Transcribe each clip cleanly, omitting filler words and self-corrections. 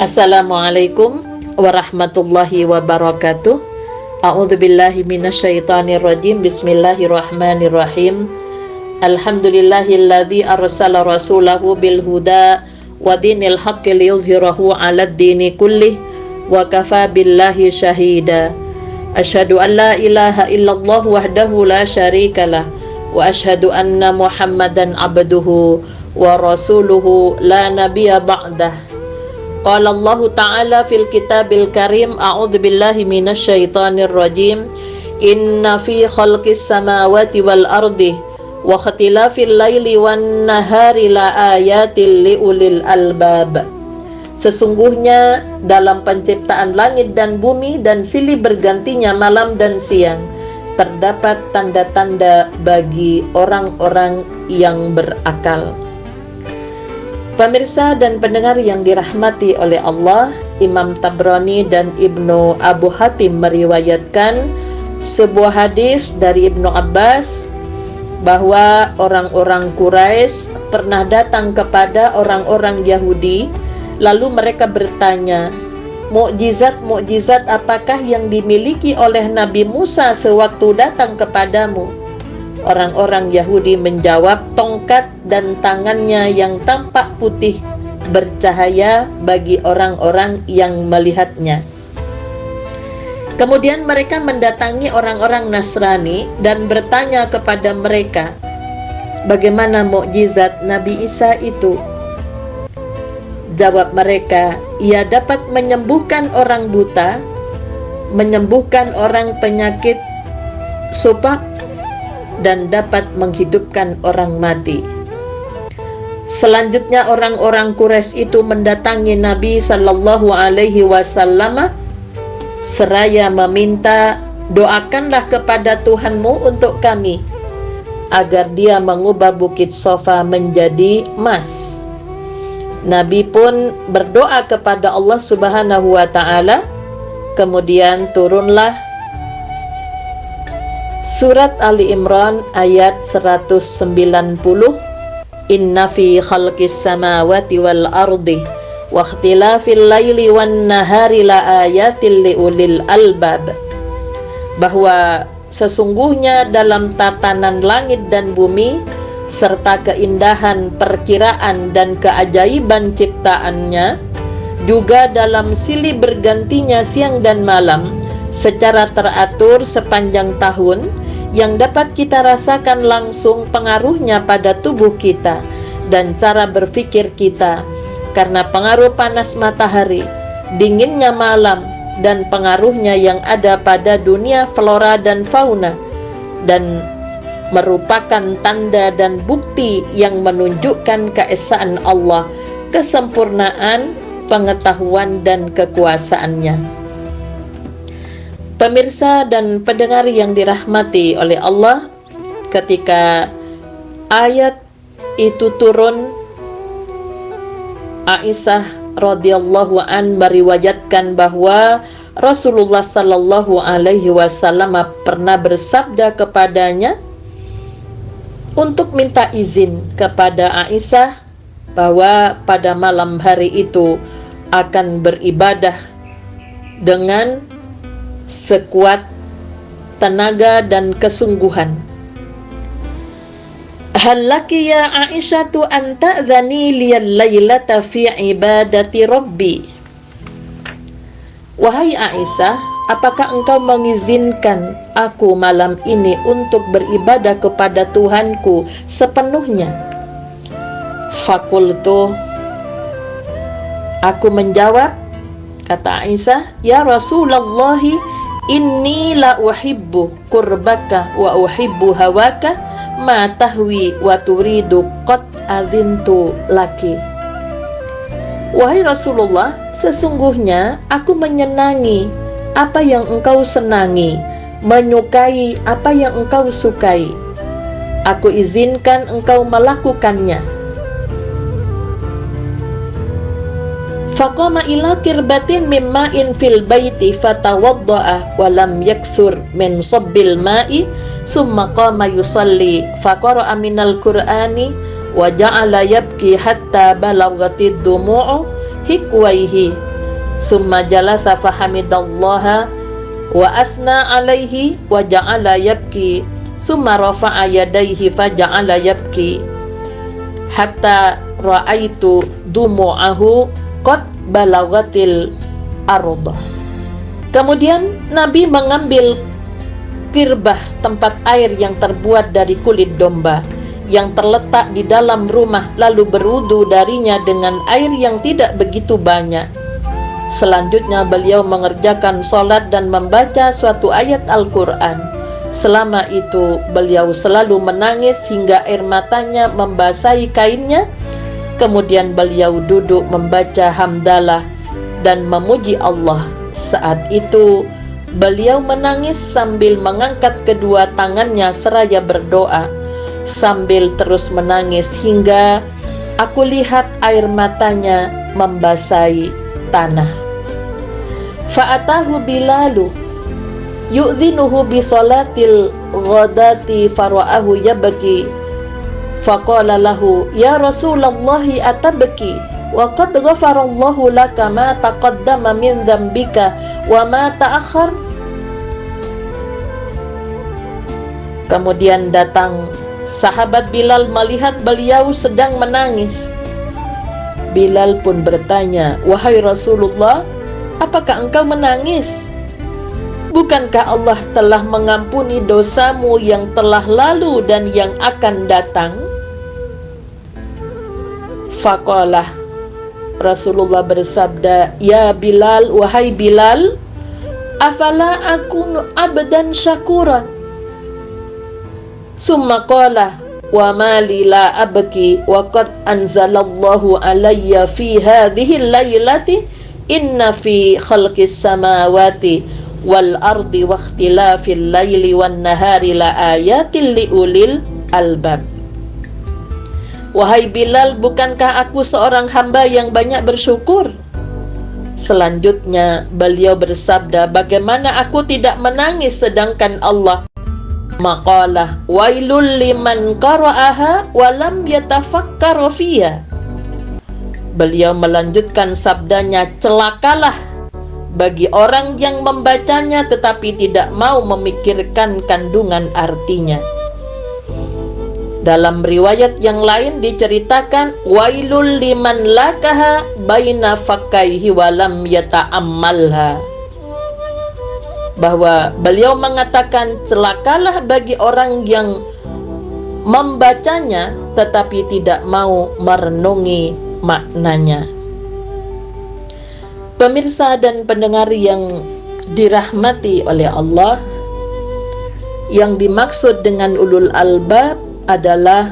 Assalamualaikum warahmatullahi wabarakatuh. A'udzubillahi minasyaitonirrajim. Bismillahirrahmanirrahim. Alhamdulillahilladzi arsala rasulahu bil huda wa dinil haqqi liyudhhirahu 'alad dini kullih wa kafa billahi syahida. Asyhadu an la ilaha illallah wahdahu la syarikalah wa asyhadu anna Muhammadan abduhu wa rasuluhu la nabiyya ba'dah. Qala Allah Ta'ala fil kitabil karim, a'udzu billahi minasyaitonir rajim. Inna fi khalqis samawati wal ardi wa ikhtilafil laili wan nahari la ayatil liulil albab. Sesungguhnya dalam penciptaan langit dan bumi dan silih bergantinya malam dan siang terdapat tanda-tanda bagi orang-orang yang berakal. Pemirsa dan pendengar yang dirahmati oleh Allah, Imam Tabrani dan Ibnu Abu Hatim meriwayatkan sebuah hadis dari Ibnu Abbas bahwa orang-orang Quraisy pernah datang kepada orang-orang Yahudi, lalu mereka bertanya, mukjizat-mukjizat apakah yang dimiliki oleh Nabi Musa sewaktu datang kepadamu? Orang-orang Yahudi menjawab, tongkat dan tangannya yang tampak putih bercahaya bagi orang-orang yang melihatnya. Kemudian mereka mendatangi orang-orang Nasrani dan bertanya kepada mereka, bagaimana mukjizat Nabi Isa itu? Jawab mereka, ia dapat menyembuhkan orang buta, menyembuhkan orang penyakit supak, dan dapat menghidupkan orang mati. Selanjutnya orang-orang Quraisy itu mendatangi Nabi sallallahu alaihi wasallam seraya meminta, doakanlah kepada Tuhanmu untuk kami agar dia mengubah bukit Safa menjadi emas. Nabi pun berdoa kepada Allah Subhanahu wa taala. Kemudian turunlah Surat Ali Imran ayat 190, Inna fi khalqis samawati wal ardi wa ikhtilafil laili wan nahari la ayatil liulil albab. Bahwa sesungguhnya dalam tatanan langit dan bumi serta keindahan perkiraan dan keajaiban ciptaannya, juga dalam silih bergantinya siang dan malam secara teratur sepanjang tahun, yang dapat kita rasakan langsung pengaruhnya pada tubuh kita dan cara berpikir kita, karena pengaruh panas matahari, dinginnya malam, dan pengaruhnya yang ada pada dunia flora dan fauna, dan merupakan tanda dan bukti yang menunjukkan keesaan Allah, kesempurnaan pengetahuan dan kekuasaannya. Pemirsa dan pendengar yang dirahmati oleh Allah, ketika ayat itu turun, Aisyah radhiyallahu an meriwayatkan bahwa Rasulullah sallallahu alaihi wasallam pernah bersabda kepadanya untuk minta izin kepada Aisyah bahwa pada malam hari itu akan beribadah dengan sekuat tenaga dan kesungguhan. Halaki ya Aisyatu an ta'dhani liyal laylata fi ibadati rabbi. Wahai Aisyah, apakah engkau mengizinkan aku malam ini untuk beribadah kepada Tuhanku sepenuhnya? Fakultu, aku menjawab, kata Aisyah, ya Rasulullah, inni la uhibbu qurbaka wa uhibbu hawaka ma tahwi wa turidu qad adhintu laki. Wahai Rasulullah, sesungguhnya aku menyenangi apa yang engkau senangi, menyukai apa yang engkau sukai. Aku izinkan engkau melakukannya. Faqama ila kirbatin mimma in fil baiti fatawadda'a wa lam yaksur min sabbil ma'i summa qama yusalli faqara'a minal qur'ani wa ja'ala yabki hatta balaghatid dumu'u hikwaihi summa jalasa fahamidallaha wa asna alaihi wa ja'ala yabki summa rafa'a yadayhi fa ja'ala yabki hatta ra'aitu dumu'ahu qad balagatil ardah. Kemudian Nabi mengambil kirbah, tempat air yang terbuat dari kulit domba yang terletak di dalam rumah, lalu berwudu darinya dengan air yang tidak begitu banyak. Selanjutnya beliau mengerjakan sholat dan membaca suatu ayat Al-Quran. Selama itu beliau selalu menangis hingga air matanya membasahi kainnya. Kemudian beliau duduk membaca hamdalah dan memuji Allah. Saat itu beliau menangis sambil mengangkat kedua tangannya seraya berdoa, sambil terus menangis hingga aku lihat air matanya membasahi tanah. Fa'atahu Bilalu yu'dhinuhu bi salatil ghadati fara'ahu yabki faqala lahu ya Rasulallahi atabki wa qad ghafarallahu laka ma taqaddama min dzambika wa ma ta'akhkhar. Kemudian datang sahabat Bilal melihat beliau sedang menangis. Bilal pun bertanya, wahai Rasulullah, apakah engkau menangis? Bukankah Allah telah mengampuni dosamu yang telah lalu dan yang akan datang? Faqalah, Rasulullah bersabda, ya Bilal, wahai Bilal, afala akunu abdan syakuran. Summa qala wa mali la abki wa qad anzalallahu alayya fi hadhihi laylati inna fi khalqis samawati wal ardi wa ikhtilafil layli wan nahari la ayatil liulil albab. Wahai Bilal, bukankah aku seorang hamba yang banyak bersyukur? Selanjutnya beliau bersabda, bagaimana aku tidak menangis sedangkan Allah maqalah wailul liman qara'aha wa lam yatafakkaru fiha. Beliau melanjutkan sabdanya, celakalah bagi orang yang membacanya tetapi tidak mau memikirkan kandungan artinya. Dalam riwayat yang lain diceritakan wailul liman lakaha baina fakkaihi wa lam yata'ammalha, bahwa beliau mengatakan celakalah bagi orang yang membacanya tetapi tidak mau merenungi maknanya. Pemirsa dan pendengar yang dirahmati oleh Allah, yang dimaksud dengan ulul albab adalah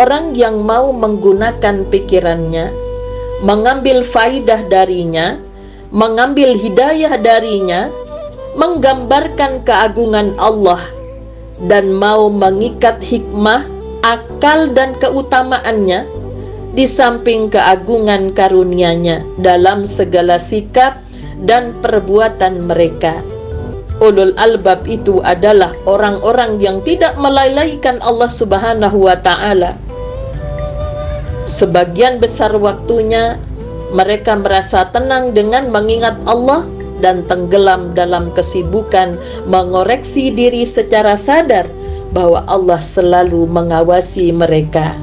orang yang mau menggunakan pikirannya, mengambil faidah darinya, mengambil hidayah darinya, menggambarkan keagungan Allah, dan mau mengikat hikmah, akal dan keutamaannya di samping keagungan karunia-Nya dalam segala sikap dan perbuatan mereka. Ulul albab itu adalah orang-orang yang tidak melalaikan Allah Subhanahu wa ta'ala. Sebagian besar waktunya mereka merasa tenang dengan mengingat Allah dan tenggelam dalam kesibukan mengoreksi diri secara sadar bahwa Allah selalu mengawasi mereka.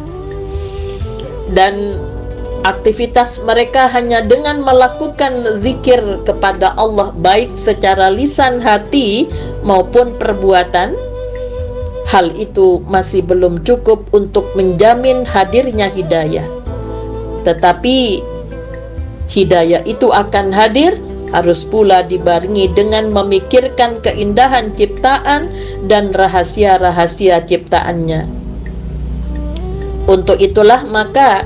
Dan aktivitas mereka hanya dengan melakukan zikir kepada Allah baik secara lisan hati maupun perbuatan. Hal itu masih belum cukup untuk menjamin hadirnya hidayah. Tetapi hidayah itu akan hadir harus pula dibarengi dengan memikirkan keindahan ciptaan dan rahasia-rahasia ciptaannya. Untuk itulah maka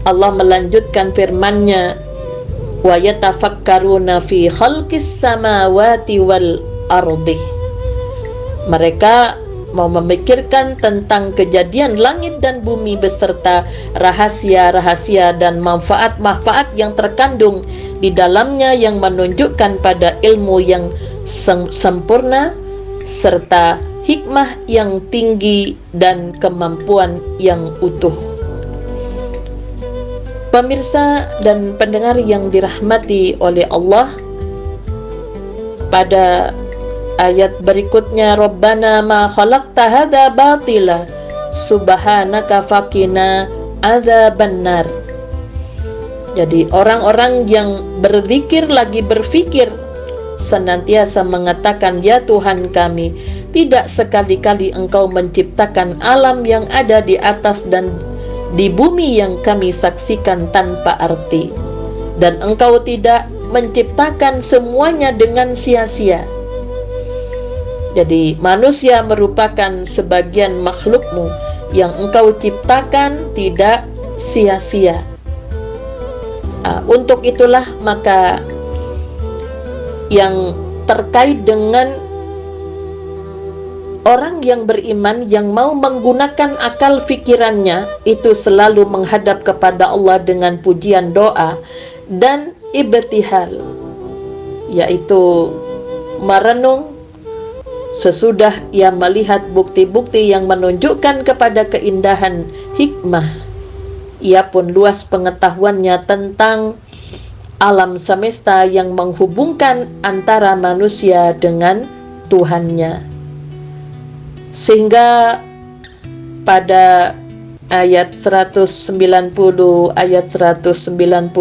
Allah melanjutkan firman-Nya, wa yatafakkaruna fi khalqis samawati wal ardi. Mereka mau memikirkan tentang kejadian langit dan bumi beserta rahasia-rahasia dan manfaat-manfaat yang terkandung di dalamnya yang menunjukkan pada ilmu yang sempurna serta hikmah yang tinggi dan kemampuan yang utuh. Pemirsa dan pendengar yang dirahmati oleh Allah, pada ayat berikutnya, Rabbana ma khalaqta hadza batila subhanaka faqina adzabannar. Jadi orang-orang yang berzikir lagi berfikir senantiasa mengatakan, ya Tuhan kami, tidak sekali-kali Engkau menciptakan alam yang ada di atas dan di bumi yang kami saksikan tanpa arti, dan Engkau tidak menciptakan semuanya dengan sia-sia. Jadi manusia merupakan sebagian makhlukmu yang Engkau ciptakan tidak sia-sia. Untuk itulah maka yang terkait dengan orang yang beriman yang mau menggunakan akal fikirannya itu selalu menghadap kepada Allah dengan pujian doa dan ibtihal, yaitu merenung sesudah ia melihat bukti-bukti yang menunjukkan kepada keindahan hikmah. Ia pun luas pengetahuannya tentang alam semesta yang menghubungkan antara manusia dengan Tuhannya. Sehingga pada ayat 190, ayat 191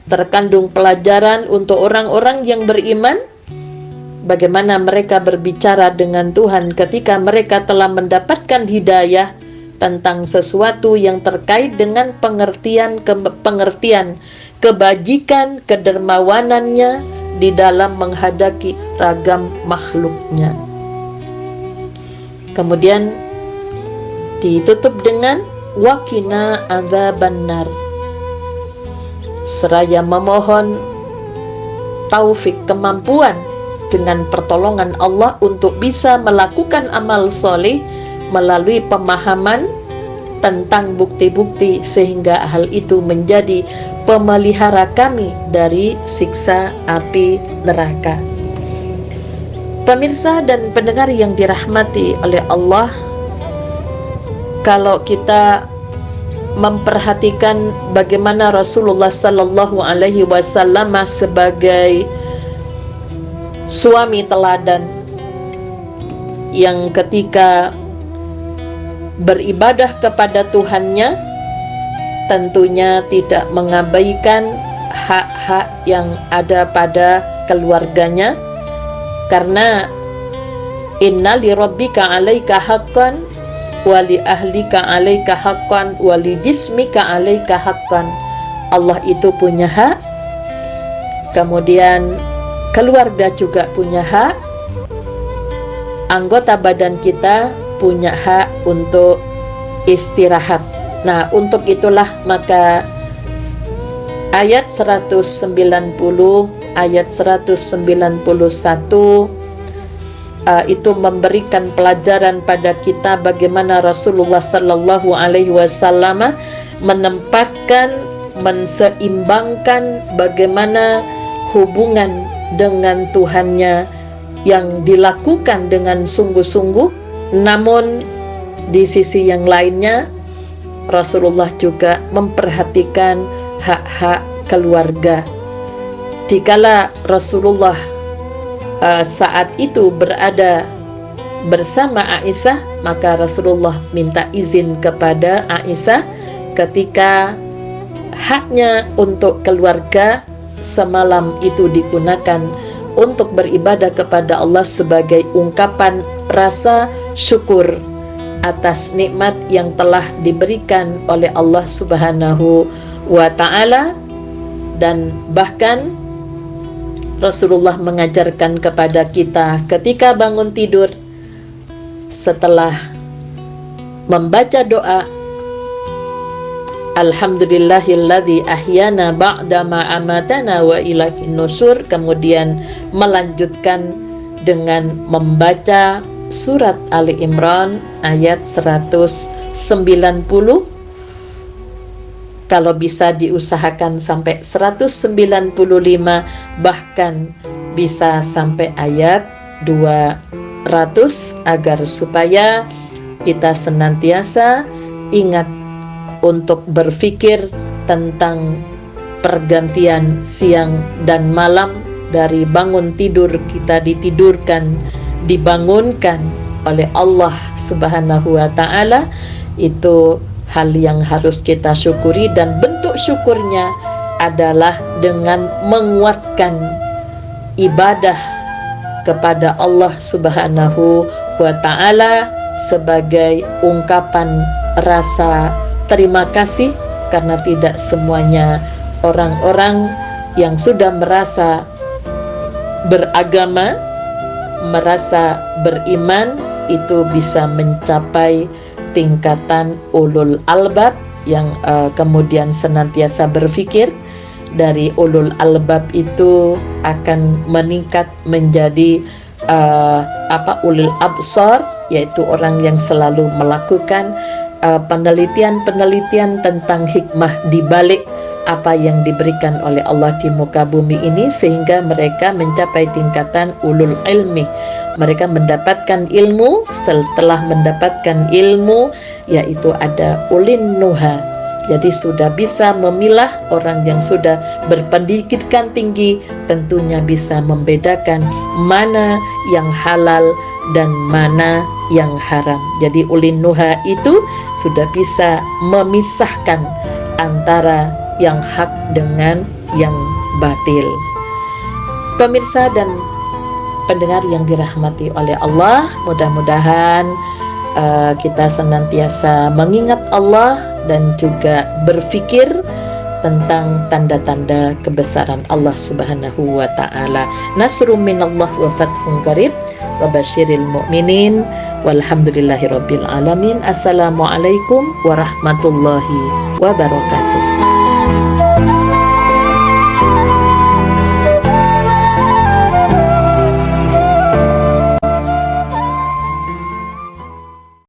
terkandung pelajaran untuk orang-orang yang beriman, bagaimana mereka berbicara dengan Tuhan ketika mereka telah mendapatkan hidayah tentang sesuatu yang terkait dengan pengertian kebajikan, kedermawanannya di dalam menghadapi ragam makhluknya. Kemudian ditutup dengan waqina adzabannar, seraya memohon taufik, kemampuan dengan pertolongan Allah untuk bisa melakukan amal soleh melalui pemahaman tentang bukti-bukti, sehingga hal itu menjadi pemelihara kami dari siksa api neraka. Pemirsa dan pendengar yang dirahmati oleh Allah, kalau kita memperhatikan bagaimana Rasulullah Sallallahu Alaihi Wasallam sebagai suami teladan yang ketika beribadah kepada Tuhannya tentunya tidak mengabaikan hak-hak yang ada pada keluarganya, karena inna li rabbika 'alaika haqqan wa li ahlika 'alaika haqqan wa li jismika 'alaika haqqan. Allah itu punya hak, kemudian keluarga juga punya hak, anggota badan kita punya hak untuk istirahat. Nah, untuk itulah maka ayat 190, ayat 191 itu memberikan pelajaran pada kita bagaimana Rasulullah Sallallahu Alaihi Wasallam menempatkan, menseimbangkan bagaimana hubungan dengan Tuhannya yang dilakukan dengan sungguh-sungguh. Namun di sisi yang lainnya Rasulullah juga memperhatikan hak-hak keluarga. Dikala Rasulullah saat itu berada bersama Aisyah, maka Rasulullah minta izin kepada Aisyah ketika haknya untuk keluarga semalam itu digunakan untuk beribadah kepada Allah sebagai ungkapan rasa syukur atas nikmat yang telah diberikan oleh Allah Subhanahu wa ta'ala. Dan bahkan Rasulullah mengajarkan kepada kita ketika bangun tidur setelah membaca doa Alhamdulillahilladzi ahyana ba'dama amatana wa ilaihin nusyur, kemudian melanjutkan dengan membaca surat Ali Imran ayat 190, kalau bisa diusahakan sampai 195, bahkan bisa sampai ayat 200, agar supaya kita senantiasa ingat untuk berfikir tentang pergantian siang dan malam, dari bangun tidur kita ditidurkan, dibangunkan oleh Allah Subhanahu wa Ta'ala, itu hal yang harus kita syukuri, dan bentuk syukurnya adalah dengan menguatkan ibadah kepada Allah Subhanahu wa Ta'ala sebagai ungkapan rasa terima kasih, karena tidak semuanya orang-orang yang sudah merasa beragama, merasa beriman, itu bisa mencapai tingkatan ulul albab yang kemudian senantiasa berpikir. Dari ulul albab itu akan meningkat menjadi ulul absar, yaitu orang yang selalu melakukan penelitian-penelitian tentang hikmah di balik apa yang diberikan oleh Allah di muka bumi ini, sehingga mereka mencapai tingkatan ulul ilmi. Mereka mendapatkan ilmu, setelah mendapatkan ilmu yaitu ada ulin nuha. Jadi sudah bisa memilah, orang yang sudah berpendidikan tinggi tentunya bisa membedakan mana yang halal dan mana yang haram. Jadi ulin nuha itu sudah bisa memisahkan antara yang hak dengan yang batil. Pemirsa dan pendengar yang dirahmati oleh Allah, mudah-mudahan kita senantiasa mengingat Allah dan juga berpikir tentang tanda-tanda kebesaran Allah Subhanahu wa Ta'ala. Nasrum minallah wa fathun qarib wa basyiril mu'minin walhamdulillahirabbil alamin. Assalamualaikum warahmatullahi wabarakatuh.